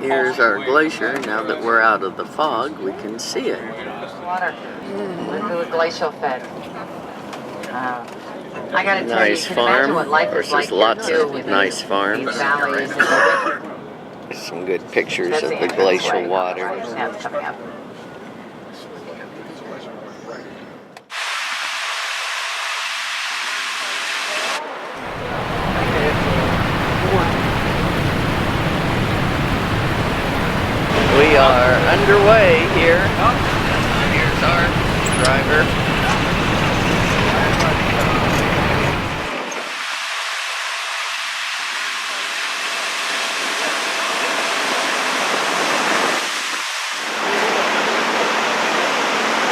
Here's our glacier. Now that we're out of the fog, we can see it. Water. Into a glacial fed. I gotta tell Nice you, you can farm. imagine what life Of course, is like there's lots here, of too, with nice these farms. valleys and the Some good pictures That's of the entrance glacial way. water. That's coming up. We are underway here. Here's our driver.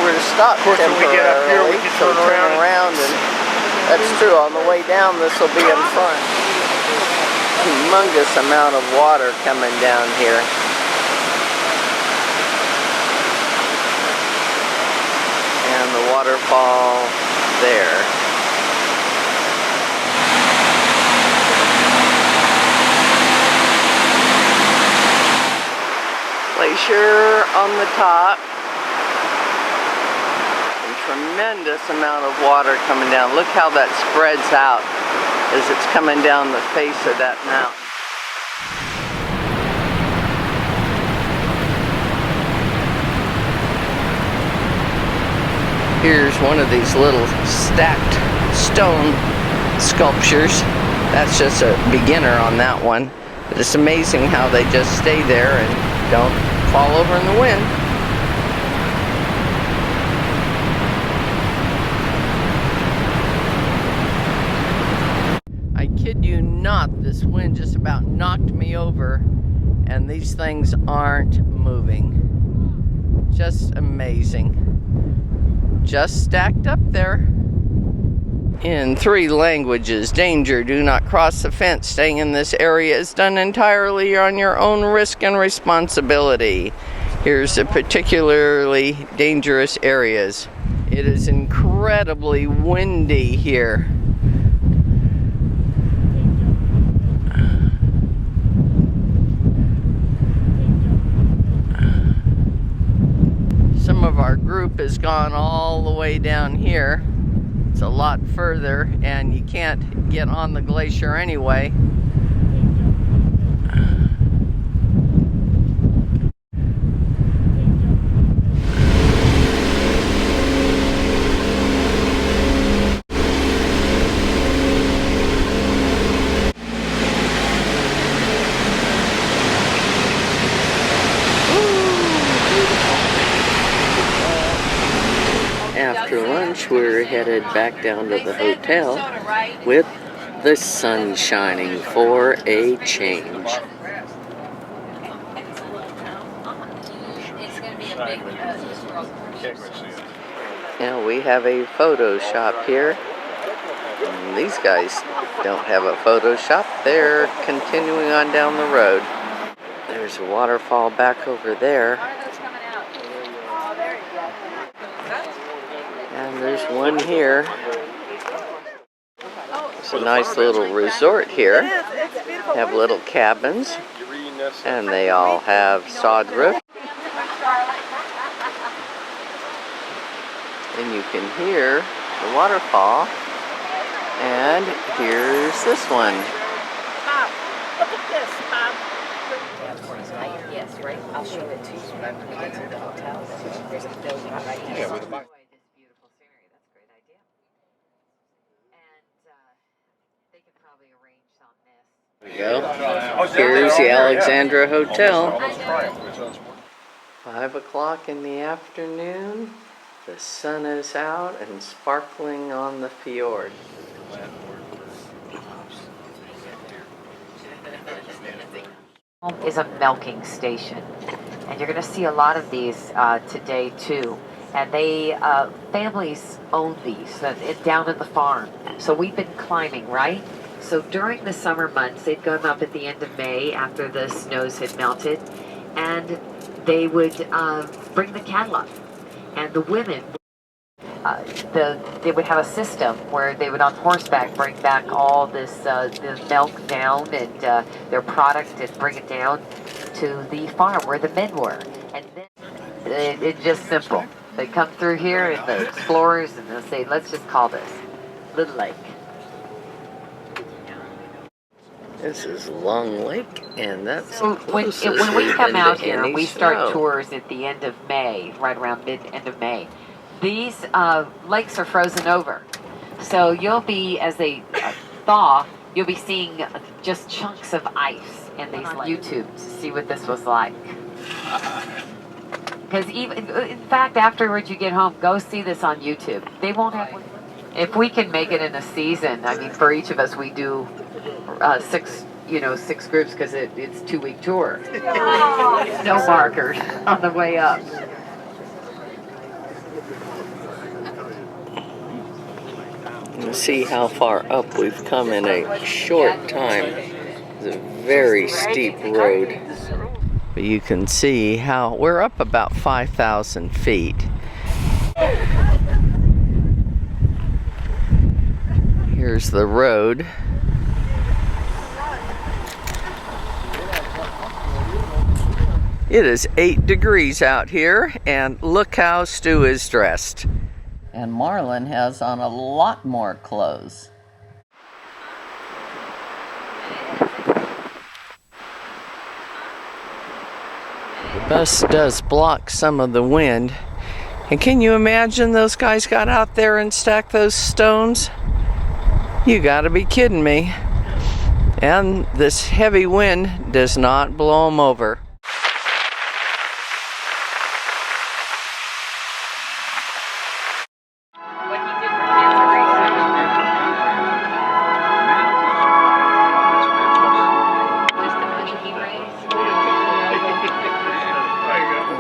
We're stopped temporarily, so turn around, and that's true. On the way down, this will be in front. Humongous amount of water coming down here. And the waterfall there. Glacier on the top. And tremendous amount of water coming down. Look how that spreads out as it's coming down the face of that mountain. Here's one of these little stacked stone sculptures. That's just a beginner on that one. But it's amazing how they just stay there and don't fall over in the wind. I kid you not, this wind just about knocked me over, and these things aren't moving. Just amazing. Just stacked up there. In 3 languages: danger, do not cross the fence. Staying in this area is done entirely on your own risk and responsibility. Here's the particularly dangerous areas. It is incredibly windy here. Some of our group has gone all the way down here. It's a lot further, and you can't get on the glacier anyway. After lunch, we're headed back down to the hotel with the sun shining for a change. Now we have a photo shop here. And these guys don't have a photo shop. They're continuing on down the road. There's a waterfall back over there. And there's one here. It's a nice little resort here. Have little cabins, and they all have sod roof. And you can hear the waterfall. And here's this one. Bob, look at this, Bob. Yes, right. I'll show it to you when we get to the hotel. There's a building right here. This beautiful scenery. That's a great idea. And they could probably arrange on this. There you go. Here's the Alexandra Hotel. 5 o'clock in the afternoon. The sun is out and sparkling on the fjord. Is a milking station, and you're going to see a lot of these today too. And they families own these down at the farm. So we've been climbing, right? So during the summer months, they'd come up at the end of May after the snows had melted, and they would bring the cattle up, and the women. They would have a system where they would on horseback bring back all this the milk down and their product and bring it down to to the farm where the men were. And then it's just simple. They come through here and the explorers and they'll say, let's just call this Little Lake. This is Long Lake, and that's So when we come out here, we start snow. tours at the end of May, right around end of May. These lakes are frozen over. So you'll be, as they thaw, you'll be seeing just chunks of ice in these lakes. YouTube to see what this was like. Because even, in fact, afterwards you get home, go see this on YouTube. They won't have. If we can make it in a season, I mean, for each of us, we do 6 groups because it's 2-week tour. No markers on the way up. You see how far up we've come in a short time. It's a very steep road. But you can see how we're up about 5,000 feet. Here's the road. It is 8 degrees out here, and look how Stu is dressed. And Marlon has on a lot more clothes. The bus does block some of the wind. And can you imagine those guys got out there and stacked those stones? You gotta be kidding me. And this heavy wind does not blow them over.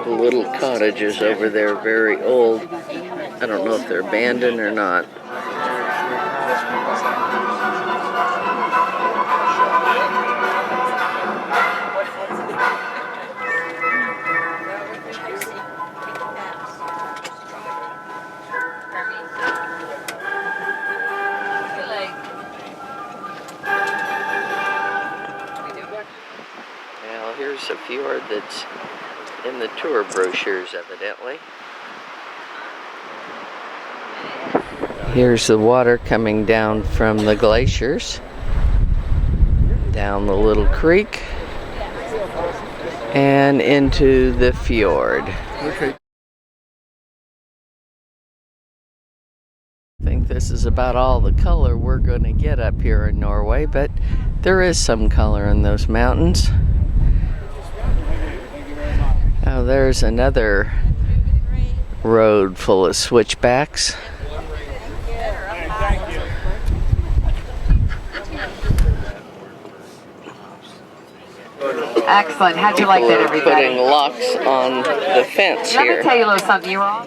The little cottages over there, very old. I don't know if they're abandoned or not. Well, here's a fjord that's in the tour brochures, evidently. Here's the water coming down from the glaciers, down the little creek, and into the fjord. Okay. I think this is about all the color we're going to get up here in Norway, but there is some color in those mountains. Oh, there's another road full of switchbacks. Excellent. How'd you like that, everybody? Putting locks on the fence Let here. me tell you a little something. You all.